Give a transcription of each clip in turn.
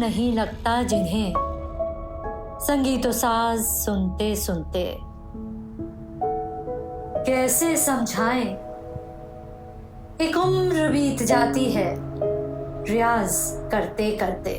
नहीं लगता जिन्हें संगीतो साज सुनते सुनते। कैसे समझाएं, एक उम्र बीत जाती है रियाज करते करते।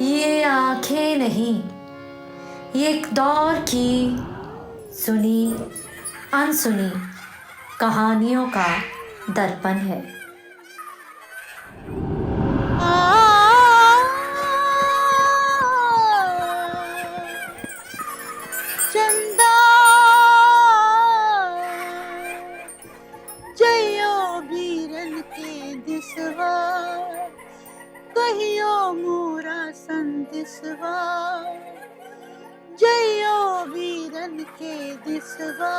ये आंखें नहीं, ये एक दौर की सुनी अनसुनी कहानियों का दर्पण है। चंदा जयो बीरन के दिसवा कहियो मोरा संदिसवा, जयो वीरन के दिसवा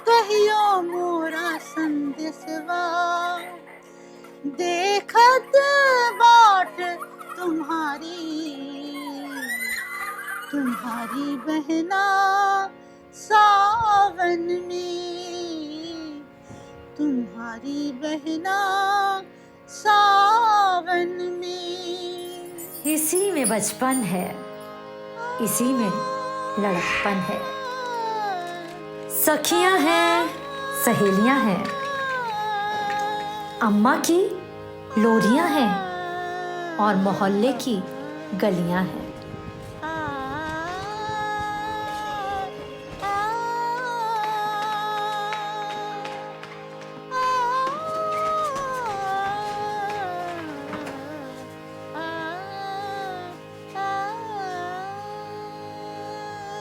कहियो मोरा संदिसवा। देखत बाट तुम्हारी बहना सावन में, तुम्हारी बहना सावन में। इसी में बचपन है, इसी में लड़कपन है। सखियां हैं, सहेलियां हैं, अम्मा की लोरियां हैं और मोहल्ले की गलियां हैं।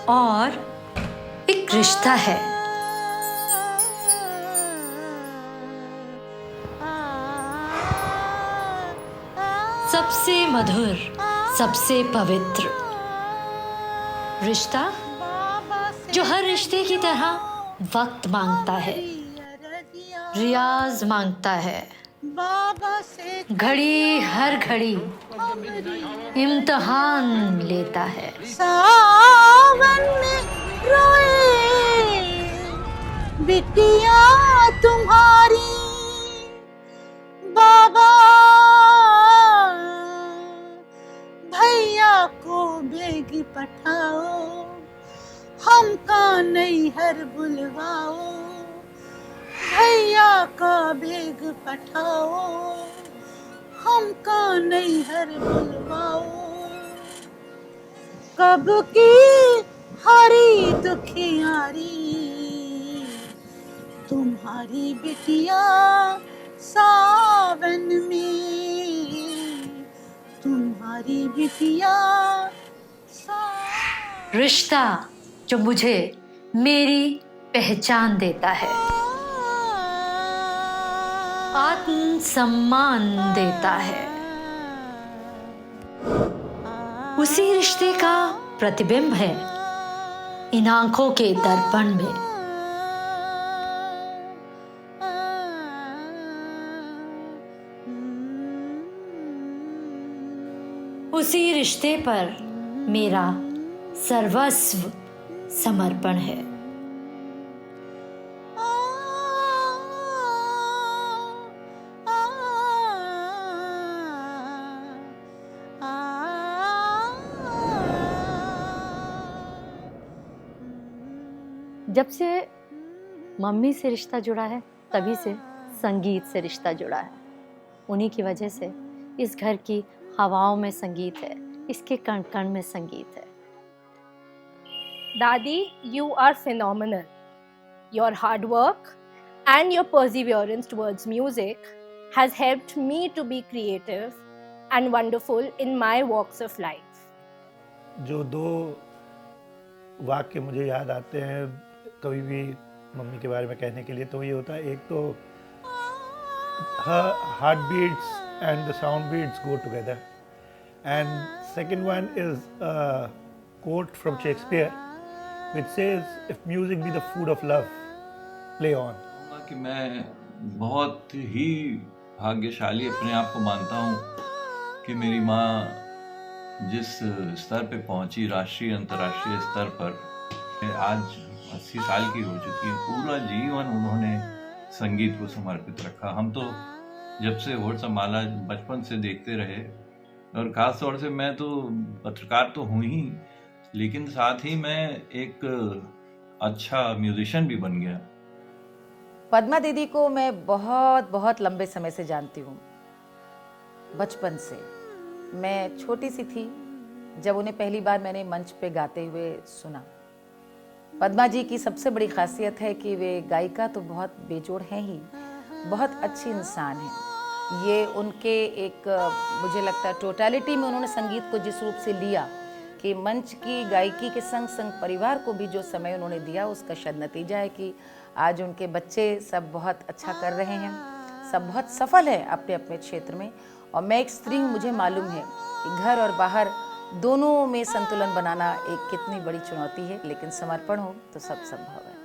और एक रिश्ता है, सबसे मधुर, सबसे पवित्र रिश्ता जो हर रिश्ते की तरह वक्त मांगता है, रियाज मांगता है, घड़ी हर घड़ी इम्तिहान लेता है। सावन में रोए बिटिया तुम्हारी, बाबा भैया को बेग पठाओ, हमका नैहर बुलवाओ, भैया का बेग पठाओ, हमका नैहर बुलवाओ। कब की हरी दुखियारी तुम्हारी बिटिया सावन में, तुम्हारी बिटिया रिश्ता जो मुझे मेरी पहचान देता है, आत्म सम्मान देता है, उसी रिश्ते का प्रतिबिंब है इन आंखों के दर्पण में। उसी रिश्ते पर मेरा सर्वस्व समर्पण है। जब से मम्मी से रिश्ता जुड़ा है तभी से संगीत से रिश्ता जुड़ा है। उन्हीं की वजह से इस घर की हवाओं में संगीत है, इसके कण कण में संगीत है। Dadi, you are phenomenal. Your hard work and your perseverance towards music has helped me to be creative and wonderful in my walks of life. जो दो वाक्य मुझे याद आते हैं कभी भी मम्मी के बारे में कहने के लिए, तो ये होता है, एक तो her heartbeats and the sound beats go together, and second one is a quote from Shakespeare which says, if music be the food of love, play on. कि मैं बहुत ही भाग्यशाली अपने आप को मानता हूँ कि मेरी माँ जिस स्तर पे पहुँची, राष्ट्रीय अंतर्राष्ट्रीय स्तर पर, आज 80 साल की हो चुकी है। पूरा जीवन उन्होंने संगीत को समर्पित रखा। हम तो जब से होठ संभाला बचपन से देखते रहे, और ख़ास तौर से मैं तो पत्रकार तो हूँ ही, लेकिन साथ ही मैं एक अच्छा म्यूजिशियन भी बन गया। पद्मा दीदी को मैं बहुत बहुत लंबे समय से जानती हूँ, बचपन से। मैं छोटी सी थी जब उन्हें पहली बार मैंने मंच पे गाते हुए सुना। पद्मा जी की सबसे बड़ी खासियत है कि वे गायिका तो बहुत बेजोड़ हैं ही, बहुत अच्छी इंसान हैं। ये उनके एक, मुझे लगता है, टोटलिटी में उन्होंने संगीत को जिस रूप से लिया कि मंच की गायकी के संग संग परिवार को भी जो समय उन्होंने दिया, उसका शायद नतीजा है कि आज उनके बच्चे सब बहुत अच्छा कर रहे हैं, सब बहुत सफल है अपने अपने क्षेत्र में। और मैं एक स्त्री हूँ, मुझे मालूम है कि घर और बाहर दोनों में संतुलन बनाना एक कितनी बड़ी चुनौती है, लेकिन समर्पण हो तो सब संभव है।